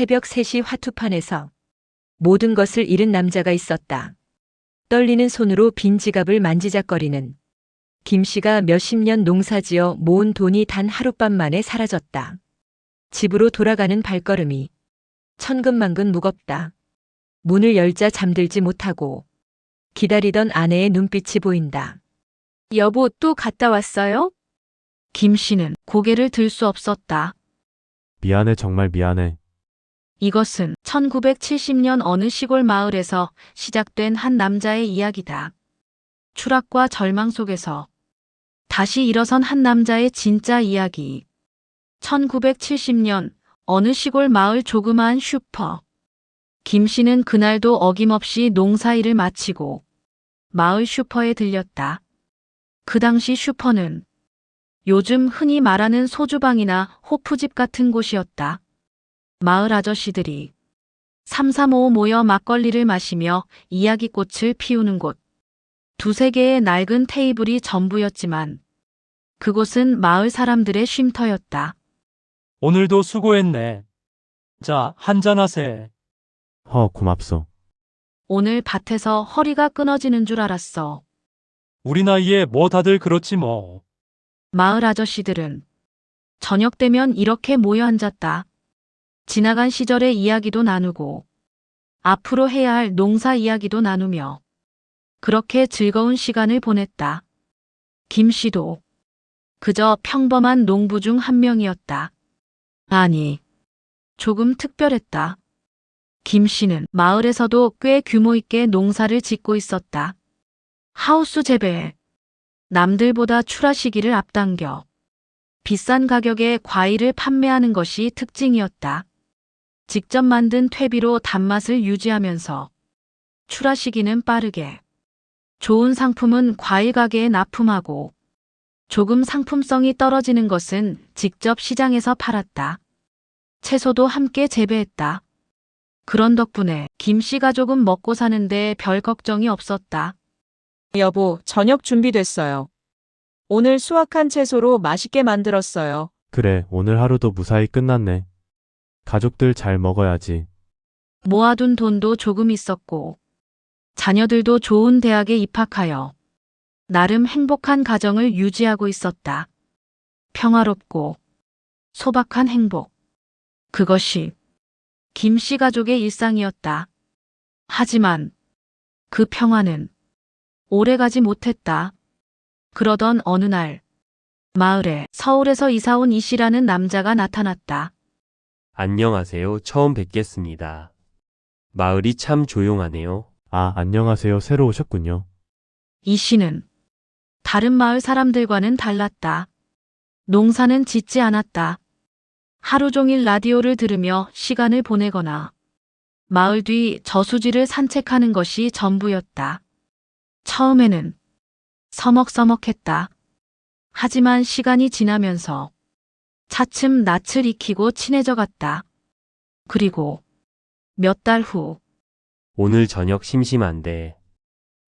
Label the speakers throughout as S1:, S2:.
S1: 새벽 3시 화투판에서 모든 것을 잃은 남자가 있었다. 떨리는 손으로 빈 지갑을 만지작거리는 김 씨가 몇십 년 농사지어 모은 돈이 단 하룻밤 만에 사라졌다. 집으로 돌아가는 발걸음이 천근만근 무겁다. 문을 열자 잠들지 못하고 기다리던 아내의 눈빛이 보인다.
S2: 여보, 또 갔다 왔어요? 김 씨는 고개를 들 수 없었다.
S3: 미안해, 정말 미안해.
S2: 이것은 1970년 어느 시골 마을에서 시작된 한 남자의 이야기다. 추락과 절망 속에서 다시 일어선 한 남자의 진짜 이야기. 1970년 어느 시골 마을 조그마한 슈퍼. 김 씨는 그날도 어김없이 농사일을 마치고 마을 슈퍼에 들렸다. 그 당시 슈퍼는 요즘 흔히 말하는 소주방이나 호프집 같은 곳이었다. 마을 아저씨들이 삼삼오오 모여 막걸리를 마시며 이야기꽃을 피우는 곳. 두세 개의 낡은 테이블이 전부였지만 그곳은 마을 사람들의 쉼터였다.
S4: 오늘도 수고했네. 자, 한잔하세.
S3: 고맙소.
S2: 오늘 밭에서 허리가 끊어지는 줄 알았어.
S4: 우리 나이에 뭐 다들 그렇지 뭐.
S2: 마을 아저씨들은 저녁 되면 이렇게 모여 앉았다. 지나간 시절의 이야기도 나누고 앞으로 해야 할 농사 이야기도 나누며 그렇게 즐거운 시간을 보냈다. 김 씨도 그저 평범한 농부 중 한 명이었다. 아니, 조금 특별했다. 김 씨는 마을에서도 꽤 규모 있게 농사를 짓고 있었다. 하우스 재배, 남들보다 출하 시기를 앞당겨 비싼 가격에 과일을 판매하는 것이 특징이었다. 직접 만든 퇴비로 단맛을 유지하면서 출하 시기는 빠르게, 좋은 상품은 과일 가게에 납품하고 조금 상품성이 떨어지는 것은 직접 시장에서 팔았다. 채소도 함께 재배했다. 그런 덕분에 김 씨 가족은 먹고 사는데 별 걱정이 없었다.
S5: 여보, 저녁 준비됐어요. 오늘 수확한 채소로 맛있게 만들었어요.
S3: 그래, 오늘 하루도 무사히 끝났네. 가족들 잘 먹어야지.
S2: 모아둔 돈도 조금 있었고 자녀들도 좋은 대학에 입학하여 나름 행복한 가정을 유지하고 있었다. 평화롭고 소박한 행복. 그것이 김 씨 가족의 일상이었다. 하지만 그 평화는 오래가지 못했다. 그러던 어느 날 마을에 서울에서 이사온 이 씨라는 남자가 나타났다.
S6: 안녕하세요. 처음 뵙겠습니다. 마을이 참 조용하네요.
S3: 안녕하세요. 새로 오셨군요.
S2: 이 씨는 다른 마을 사람들과는 달랐다. 농사는 짓지 않았다. 하루 종일 라디오를 들으며 시간을 보내거나 마을 뒤 저수지를 산책하는 것이 전부였다. 처음에는 서먹서먹했다. 하지만 시간이 지나면서 차츰 낯을 익히고 친해져 갔다. 그리고 몇 달 후
S6: 오늘 저녁 심심한데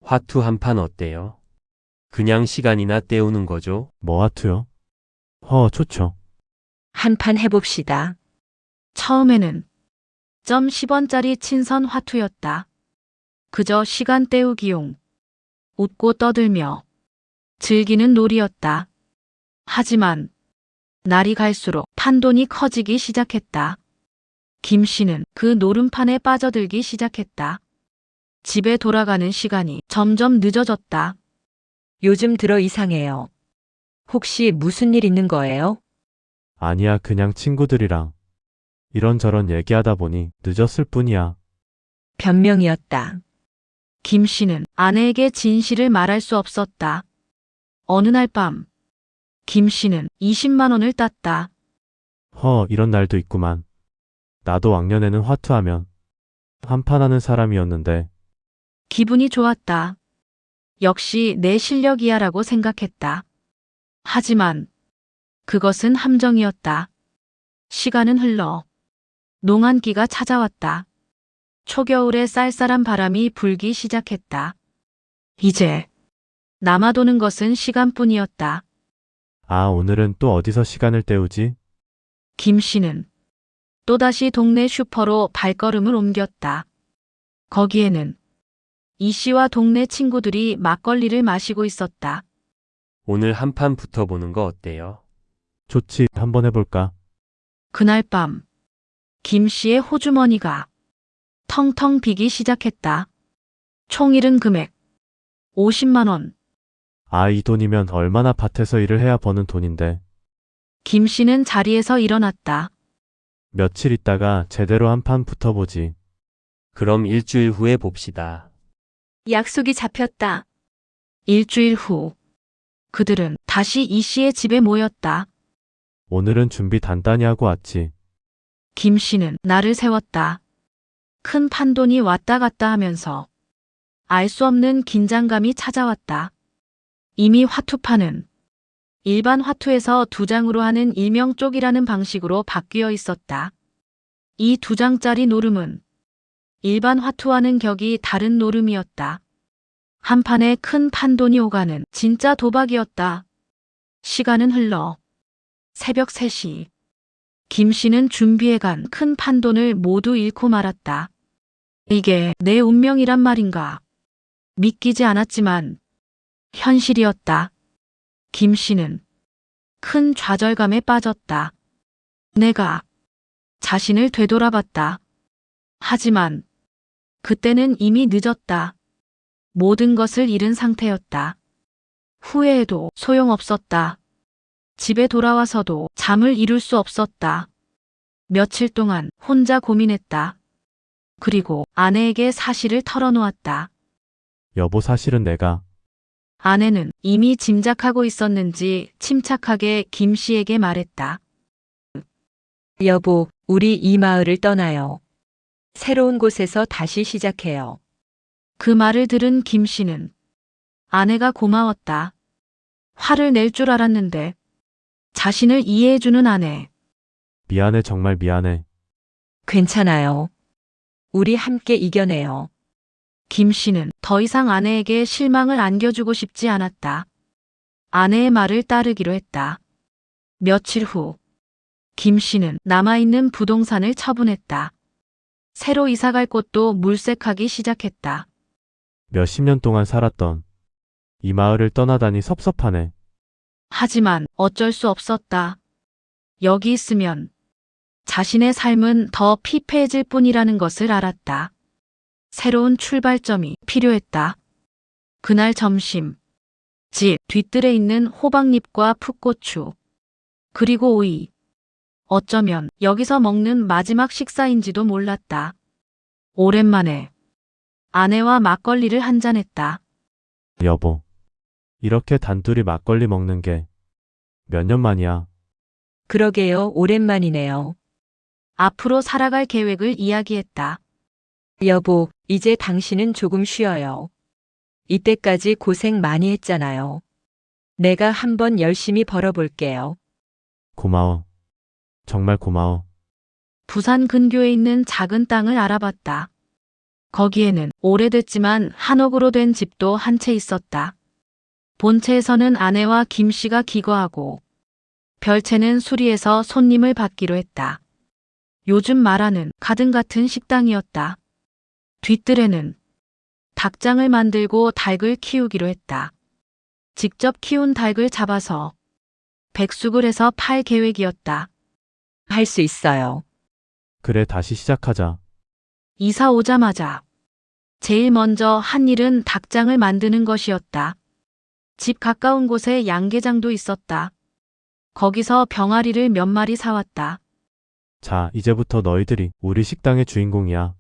S6: 화투 한 판 어때요? 그냥 시간이나 때우는 거죠?
S3: 뭐 하투요? 좋죠.
S1: 한판 해봅시다.
S2: 처음에는 점 10원짜리 친선 화투였다. 그저 시간 때우기용. 웃고 떠들며 즐기는 놀이였다. 하지만 날이 갈수록 판돈이 커지기 시작했다. 김 씨는 그 노름판에 빠져들기 시작했다. 집에 돌아가는 시간이 점점 늦어졌다.
S1: 요즘 들어 이상해요. 혹시 무슨 일 있는 거예요?
S3: 아니야, 그냥 친구들이랑 이런저런 얘기하다 보니 늦었을 뿐이야.
S1: 변명이었다.
S2: 김 씨는 아내에게 진실을 말할 수 없었다. 어느 날 밤, 김 씨는 20만 원을 땄다.
S3: 이런 날도 있구만. 나도 왕년에는 화투하면 한판 하는 사람이었는데.
S2: 기분이 좋았다. 역시 내 실력이야라고 생각했다. 하지만 그것은 함정이었다. 시간은 흘러 농한기가 찾아왔다. 초겨울에 쌀쌀한 바람이 불기 시작했다. 이제 남아도는 것은 시간뿐이었다.
S3: 오늘은 또 어디서 시간을 때우지?
S2: 김 씨는 또다시 동네 슈퍼로 발걸음을 옮겼다. 거기에는 이 씨와 동네 친구들이 막걸리를 마시고 있었다.
S6: 오늘 한 판 붙어보는 거 어때요?
S3: 좋지, 한번 해볼까?
S2: 그날 밤 김 씨의 호주머니가 텅텅 비기 시작했다. 총 잃은 금액 50만 원.
S3: 아, 이 돈이면 얼마나 밭에서 일을 해야 버는 돈인데.
S2: 김 씨는 자리에서 일어났다.
S3: 며칠 있다가 제대로 한 판 붙어보지.
S6: 그럼 일주일 후에 봅시다.
S1: 약속이 잡혔다.
S2: 일주일 후 그들은 다시 이 씨의 집에 모였다.
S3: 오늘은 준비 단단히 하고 왔지.
S2: 김 씨는 날을 세웠다. 큰 판돈이 왔다 갔다 하면서 알 수 없는 긴장감이 찾아왔다. 이미 화투판은 일반 화투에서 2장으로 하는 일명 쪽이라는 방식으로 바뀌어 있었다. 이 2장짜리 노름은 일반 화투와는 격이 다른 노름이었다. 한 판에 큰 판돈이 오가는 진짜 도박이었다. 시간은 흘러 새벽 3시. 김 씨는 준비해간 큰 판돈을 모두 잃고 말았다. 이게 내 운명이란 말인가? 믿기지 않았지만 현실이었다. 김 씨는 큰 좌절감에 빠졌다. 내가 자신을 되돌아봤다. 하지만 그때는 이미 늦었다. 모든 것을 잃은 상태였다. 후회해도 소용없었다. 집에 돌아와서도 잠을 이룰 수 없었다. 며칠 동안 혼자 고민했다. 그리고 아내에게 사실을 털어놓았다.
S3: 여보, 사실은 내가
S2: 아내는 이미 짐작하고 있었는지 침착하게 김 씨에게 말했다.
S1: 여보, 우리 이 마을을 떠나요. 새로운 곳에서 다시 시작해요.
S2: 그 말을 들은 김 씨는 아내가 고마웠다. 화를 낼 줄 알았는데 자신을 이해해주는 아내.
S3: 미안해, 정말 미안해.
S1: 괜찮아요. 우리 함께 이겨내요.
S2: 김 씨는 더 이상 아내에게 실망을 안겨주고 싶지 않았다. 아내의 말을 따르기로 했다. 며칠 후, 김 씨는 남아있는 부동산을 처분했다. 새로 이사갈 곳도 물색하기 시작했다.
S3: 몇십 년 동안 살았던 이 마을을 떠나다니 섭섭하네.
S2: 하지만 어쩔 수 없었다. 여기 있으면 자신의 삶은 더 피폐해질 뿐이라는 것을 알았다. 새로운 출발점이 필요했다. 그날 점심, 집 뒤뜰에 있는 호박잎과 풋고추, 그리고 오이. 어쩌면 여기서 먹는 마지막 식사인지도 몰랐다. 오랜만에 아내와 막걸리를 한잔했다.
S3: 여보, 이렇게 단둘이 막걸리 먹는 게 몇 년 만이야.
S1: 그러게요, 오랜만이네요.
S2: 앞으로 살아갈 계획을 이야기했다.
S1: 여보, 이제 당신은 조금 쉬어요. 이때까지 고생 많이 했잖아요. 내가 한번 열심히 벌어볼게요.
S3: 고마워. 정말 고마워.
S2: 부산 근교에 있는 작은 땅을 알아봤다. 거기에는 오래됐지만 한옥으로 된 집도 한 채 있었다. 본체에서는 아내와 김 씨가 기거하고 별채는 수리해서 손님을 받기로 했다. 요즘 말하는 가든 같은 식당이었다. 뒷뜰에는 닭장을 만들고 닭을 키우기로 했다. 직접 키운 닭을 잡아서 백숙을 해서 팔 계획이었다.
S1: 할 수 있어요.
S3: 그래, 다시 시작하자.
S2: 이사 오자마자 제일 먼저 한 일은 닭장을 만드는 것이었다. 집 가까운 곳에 양계장도 있었다. 거기서 병아리를 몇 마리 사왔다.
S3: 자, 이제부터 너희들이 우리 식당의 주인공이야.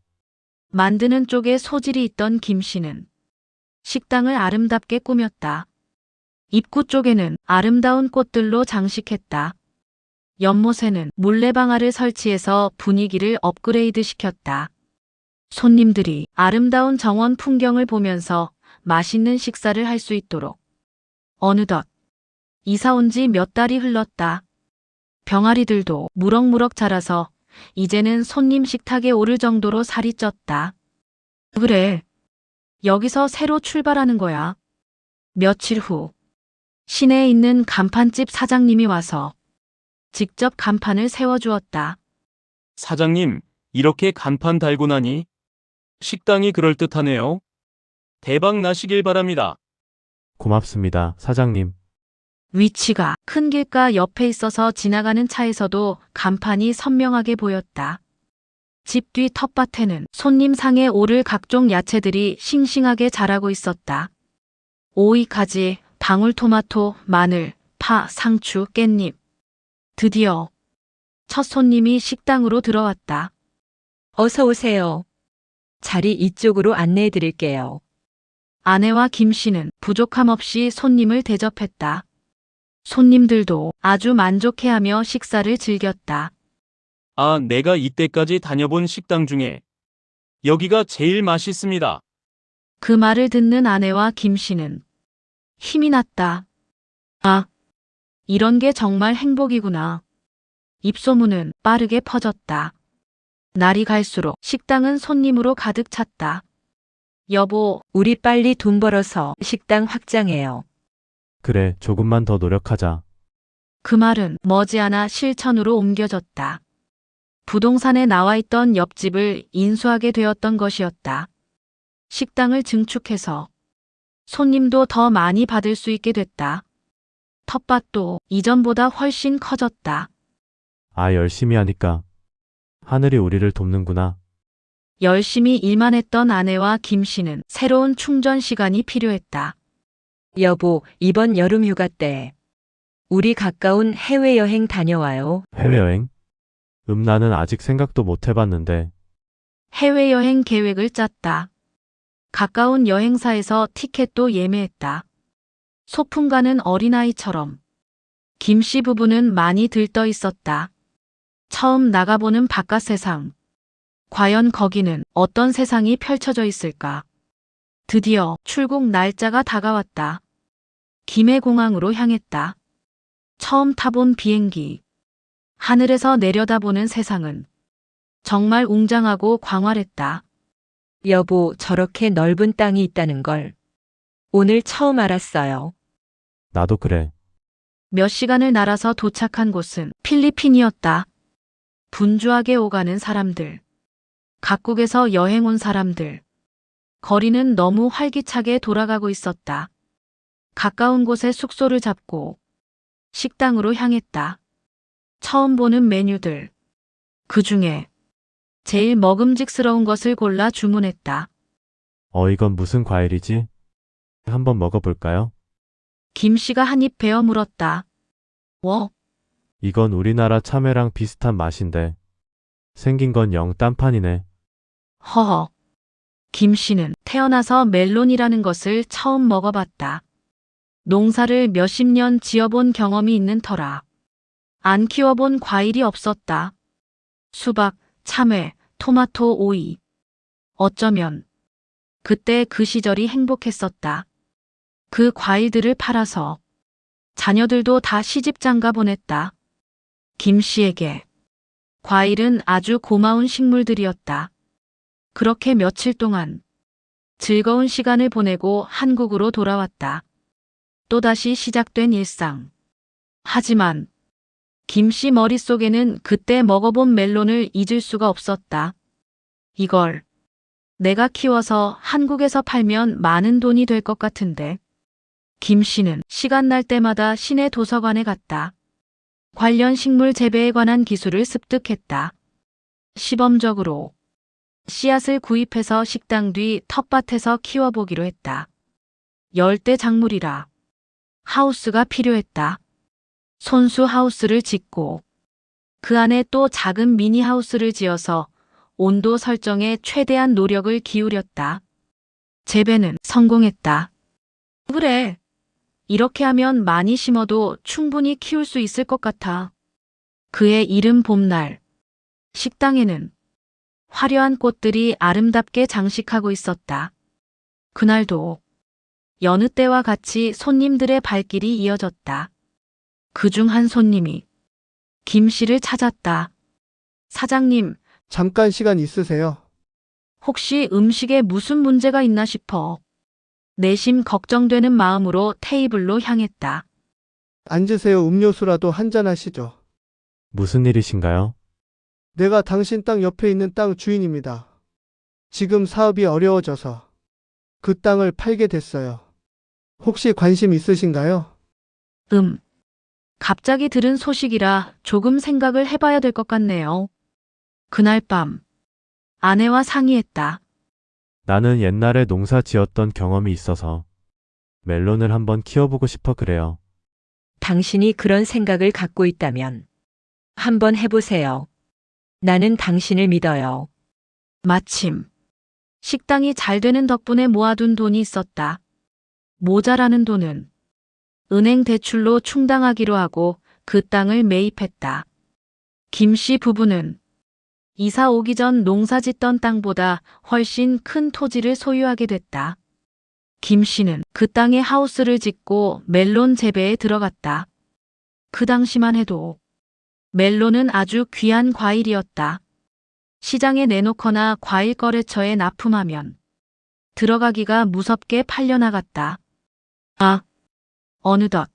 S2: 만드는 쪽에 소질이 있던 김 씨는 식당을 아름답게 꾸몄다. 입구 쪽에는 아름다운 꽃들로 장식했다. 연못에는 물레방아를 설치해서 분위기를 업그레이드 시켰다. 손님들이 아름다운 정원 풍경을 보면서 맛있는 식사를 할 수 있도록. 어느덧 이사 온 지 몇 달이 흘렀다. 병아리들도 무럭무럭 자라서 이제는 손님 식탁에 오를 정도로 살이 쪘다. 그래, 여기서 새로 출발하는 거야. 며칠 후 시내에 있는 간판집 사장님이 와서 직접 간판을 세워주었다.
S7: 사장님, 이렇게 간판 달고 나니 식당이 그럴듯하네요. 대박 나시길 바랍니다.
S3: 고맙습니다, 사장님.
S2: 위치가 큰 길가 옆에 있어서 지나가는 차에서도 간판이 선명하게 보였다. 집 뒤 텃밭에는 손님 상에 오를 각종 야채들이 싱싱하게 자라고 있었다. 오이, 가지, 방울토마토, 마늘, 파, 상추, 깻잎. 드디어 첫 손님이 식당으로 들어왔다.
S1: 어서 오세요. 자리 이쪽으로 안내해 드릴게요.
S2: 아내와 김 씨는 부족함 없이 손님을 대접했다. 손님들도 아주 만족해하며 식사를 즐겼다.
S7: 아, 내가 이때까지 다녀본 식당 중에 여기가 제일 맛있습니다.
S2: 그 말을 듣는 아내와 김 씨는 힘이 났다. 아, 이런 게 정말 행복이구나. 입소문은 빠르게 퍼졌다. 날이 갈수록 식당은 손님으로 가득 찼다. 여보,
S1: 우리 빨리 돈 벌어서 식당 확장해요.
S3: 그래, 조금만 더 노력하자.
S2: 그 말은 머지않아 실천으로 옮겨졌다. 부동산에 나와 있던 옆집을 인수하게 되었던 것이었다. 식당을 증축해서 손님도 더 많이 받을 수 있게 됐다. 텃밭도 이전보다 훨씬 커졌다.
S3: 아, 열심히 하니까 하늘이 우리를 돕는구나.
S2: 열심히 일만 했던 아내와 김 씨는 새로운 충전 시간이 필요했다.
S1: 여보, 이번 여름 휴가 때 우리 가까운 해외여행 다녀와요.
S3: 해외여행? 나는 아직 생각도 못 해봤는데.
S2: 해외여행 계획을 짰다. 가까운 여행사에서 티켓도 예매했다. 소풍 가는 어린아이처럼 김 씨 부부는 많이 들떠 있었다. 처음 나가보는 바깥 세상. 과연 거기는 어떤 세상이 펼쳐져 있을까? 드디어 출국 날짜가 다가왔다. 김해공항으로 향했다. 처음 타본 비행기. 하늘에서 내려다보는 세상은 정말 웅장하고 광활했다.
S1: 여보, 저렇게 넓은 땅이 있다는 걸 오늘 처음 알았어요.
S3: 나도 그래.
S2: 몇 시간을 날아서 도착한 곳은 필리핀이었다. 분주하게 오가는 사람들. 각국에서 여행 온 사람들. 거리는 너무 활기차게 돌아가고 있었다. 가까운 곳에 숙소를 잡고 식당으로 향했다. 처음 보는 메뉴들. 그 중에 제일 먹음직스러운 것을 골라 주문했다.
S3: 이건 무슨 과일이지? 한번 먹어볼까요?
S2: 김 씨가 한 입 베어 물었다.
S3: 이건 우리나라 참외랑 비슷한 맛인데 생긴 건 영 딴판이네.
S2: 허허. 김 씨는 태어나서 멜론이라는 것을 처음 먹어봤다. 농사를 몇십 년 지어본 경험이 있는 터라 안 키워본 과일이 없었다. 수박, 참외, 토마토, 오이. 어쩌면 그때 그 시절이 행복했었다. 그 과일들을 팔아서 자녀들도 다 시집장가 보냈다. 김 씨에게 과일은 아주 고마운 식물들이었다. 그렇게 며칠 동안 즐거운 시간을 보내고 한국으로 돌아왔다. 또다시 시작된 일상. 하지만 김 씨 머릿속에는 그때 먹어본 멜론을 잊을 수가 없었다. 이걸 내가 키워서 한국에서 팔면 많은 돈이 될 것 같은데. 김 씨는 시간 날 때마다 시내 도서관에 갔다. 관련 식물 재배에 관한 기술을 습득했다. 시범적으로 씨앗을 구입해서 식당 뒤 텃밭에서 키워보기로 했다. 열대 작물이라 하우스가 필요했다. 손수 하우스를 짓고 그 안에 또 작은 미니 하우스를 지어서 온도 설정에 최대한 노력을 기울였다. 재배는 성공했다. 그래. 이렇게 하면 많이 심어도 충분히 키울 수 있을 것 같아. 그의 이른 봄날. 식당에는 화려한 꽃들이 아름답게 장식하고 있었다. 그날도 여느 때와 같이 손님들의 발길이 이어졌다. 그중 한 손님이 김 씨를 찾았다. 사장님,
S8: 잠깐 시간 있으세요?
S2: 혹시 음식에 무슨 문제가 있나 싶어. 내심 걱정되는 마음으로 테이블로 향했다.
S8: 앉으세요. 음료수라도 한잔 하시죠.
S3: 무슨 일이신가요?
S8: 내가 당신 땅 옆에 있는 땅 주인입니다. 지금 사업이 어려워져서 그 땅을 팔게 됐어요. 혹시 관심 있으신가요?
S2: 갑자기 들은 소식이라 조금 생각을 해봐야 될 것 같네요. 그날 밤, 아내와 상의했다.
S3: 나는 옛날에 농사 지었던 경험이 있어서 멜론을 한번 키워보고 싶어 그래요.
S1: 당신이 그런 생각을 갖고 있다면 한번 해보세요. 나는 당신을 믿어요.
S2: 마침 식당이 잘 되는 덕분에 모아둔 돈이 있었다. 모자라는 돈은 은행 대출로 충당하기로 하고 그 땅을 매입했다. 김 씨 부부는 이사 오기 전 농사 짓던 땅보다 훨씬 큰 토지를 소유하게 됐다. 김 씨는 그 땅에 하우스를 짓고 멜론 재배에 들어갔다. 그 당시만 해도 멜론은 아주 귀한 과일이었다. 시장에 내놓거나 과일 거래처에 납품하면 들어가기가 무섭게 팔려나갔다. 어느덧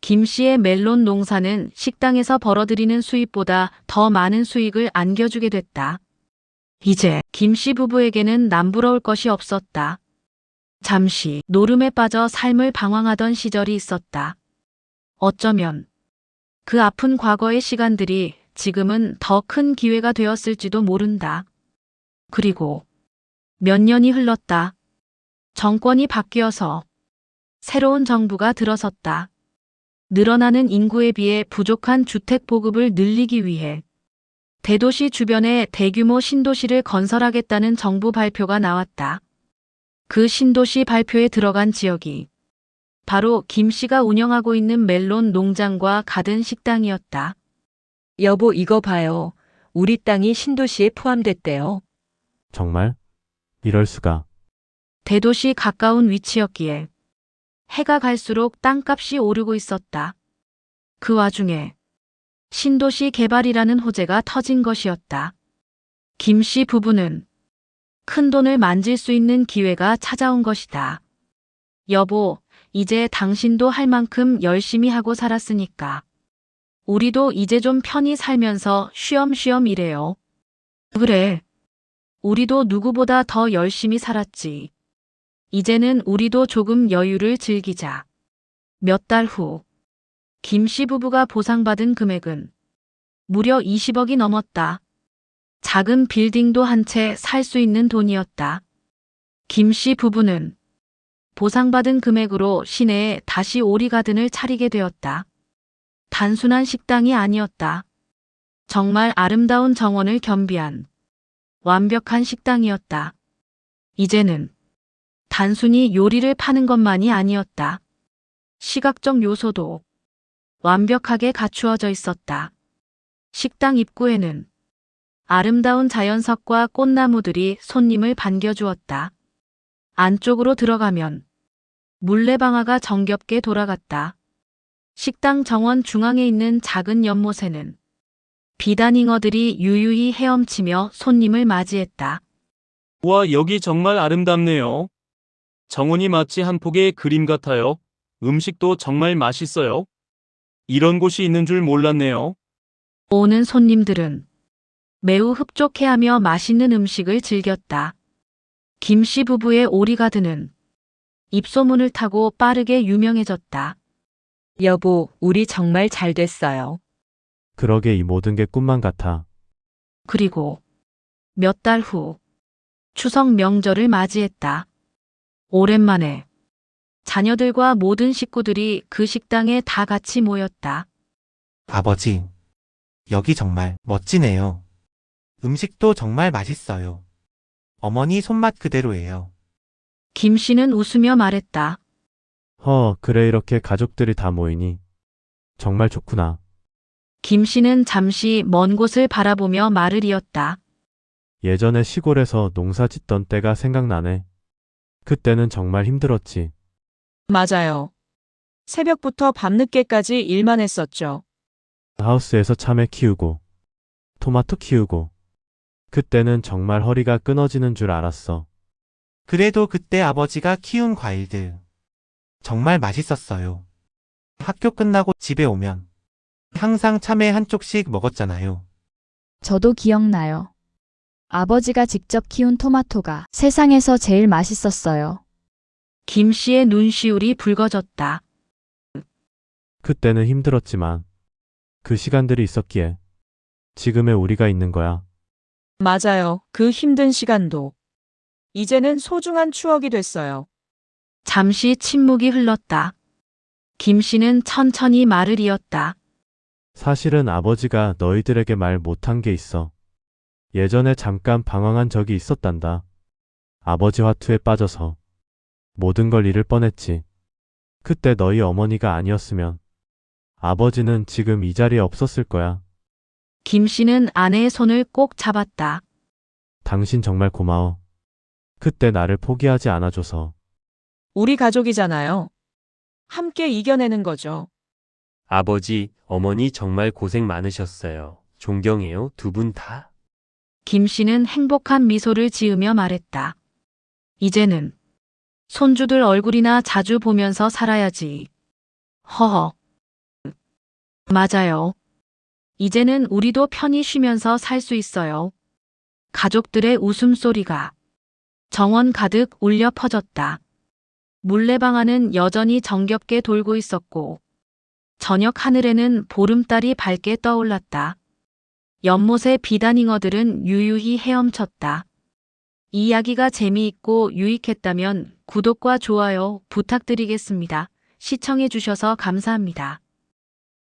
S2: 김 씨의 멜론 농사는 식당에서 벌어들이는 수입보다 더 많은 수익을 안겨주게 됐다. 이제 김 씨 부부에게는 남부러울 것이 없었다. 잠시 노름에 빠져 삶을 방황하던 시절이 있었다. 어쩌면 그 아픈 과거의 시간들이 지금은 더 큰 기회가 되었을지도 모른다. 그리고 몇 년이 흘렀다. 정권이 바뀌어서 새로운 정부가 들어섰다. 늘어나는 인구에 비해 부족한 주택 보급을 늘리기 위해 대도시 주변에 대규모 신도시를 건설하겠다는 정부 발표가 나왔다. 그 신도시 발표에 들어간 지역이 바로 김 씨가 운영하고 있는 멜론 농장과 가든 식당이었다.
S1: 여보, 이거 봐요. 우리 땅이 신도시에 포함됐대요.
S3: 정말? 이럴 수가.
S2: 대도시 가까운 위치였기에 해가 갈수록 땅값이 오르고 있었다. 그 와중에 신도시 개발이라는 호재가 터진 것이었다. 김 씨 부부는 큰 돈을 만질 수 있는 기회가 찾아온 것이다. 여보, 이제 당신도 할 만큼 열심히 하고 살았으니까 우리도 이제 좀 편히 살면서 쉬엄쉬엄 일해요. 그래. 우리도 누구보다 더 열심히 살았지. 이제는 우리도 조금 여유를 즐기자. 몇 달 후, 김 씨 부부가 보상받은 금액은 무려 20억이 넘었다. 작은 빌딩도 한 채 살 수 있는 돈이었다. 김 씨 부부는 보상받은 금액으로 시내에 다시 오리가든을 차리게 되었다. 단순한 식당이 아니었다. 정말 아름다운 정원을 겸비한 완벽한 식당이었다. 이제는 단순히 요리를 파는 것만이 아니었다. 시각적 요소도 완벽하게 갖추어져 있었다. 식당 입구에는 아름다운 자연석과 꽃나무들이 손님을 반겨주었다. 안쪽으로 들어가면 물레방아가 정겹게 돌아갔다. 식당 정원 중앙에 있는 작은 연못에는 비단잉어들이 유유히 헤엄치며 손님을 맞이했다.
S7: 와, 여기 정말 아름답네요. 정원이 마치 한 폭의 그림 같아요. 음식도 정말 맛있어요. 이런 곳이 있는 줄 몰랐네요.
S2: 오는 손님들은 매우 흡족해하며 맛있는 음식을 즐겼다. 김 씨 부부의 오리가든은 입소문을 타고 빠르게 유명해졌다.
S1: 여보, 우리 정말 잘 됐어요.
S3: 그러게 이 모든 게 꿈만 같아.
S2: 그리고 몇 달 후 추석 명절을 맞이했다. 오랜만에 자녀들과 모든 식구들이 그 식당에 다 같이 모였다.
S9: 아버지, 여기 정말 멋지네요. 음식도 정말 맛있어요. 어머니 손맛 그대로예요.
S2: 김 씨는 웃으며 말했다.
S3: 그래 이렇게 가족들이 다 모이니 정말 좋구나.
S2: 김 씨는 잠시 먼 곳을 바라보며 말을 이었다.
S3: 예전에 시골에서 농사 짓던 때가 생각나네. 그때는 정말 힘들었지.
S5: 맞아요. 새벽부터 밤늦게까지 일만 했었죠.
S3: 하우스에서 참외 키우고 토마토 키우고 그때는 정말 허리가 끊어지는 줄 알았어.
S9: 그래도 그때 아버지가 키운 과일들 정말 맛있었어요. 학교 끝나고 집에 오면 항상 참외 한 쪽씩 먹었잖아요.
S10: 저도 기억나요. 아버지가 직접 키운 토마토가 세상에서 제일 맛있었어요.
S2: 김 씨의 눈시울이 붉어졌다.
S3: 그때는 힘들었지만 그 시간들이 있었기에 지금의 우리가 있는 거야.
S5: 맞아요. 그 힘든 시간도. 이제는 소중한 추억이 됐어요.
S2: 잠시 침묵이 흘렀다. 김 씨는 천천히 말을 이었다.
S3: 사실은 아버지가 너희들에게 말 못한 게 있어. 예전에 잠깐 방황한 적이 있었단다. 아버지 화투에 빠져서 모든 걸 잃을 뻔했지. 그때 너희 어머니가 아니었으면 아버지는 지금 이 자리에 없었을 거야.
S2: 김 씨는 아내의 손을 꼭 잡았다.
S3: 당신 정말 고마워. 그때 나를 포기하지 않아줘서.
S5: 우리 가족이잖아요. 함께 이겨내는 거죠.
S6: 아버지, 어머니 정말 고생 많으셨어요. 존경해요, 두 분 다.
S2: 김 씨는 행복한 미소를 지으며 말했다. 이제는 손주들 얼굴이나 자주 보면서 살아야지. 허허. 맞아요. 이제는 우리도 편히 쉬면서 살 수 있어요. 가족들의 웃음소리가 정원 가득 울려 퍼졌다. 물레방아는 여전히 정겹게 돌고 있었고 저녁 하늘에는 보름달이 밝게 떠올랐다. 연못의 비단잉어들은 유유히 헤엄쳤다. 이 이야기가 재미있고 유익했다면 구독과 좋아요 부탁드리겠습니다. 시청해 주셔서 감사합니다.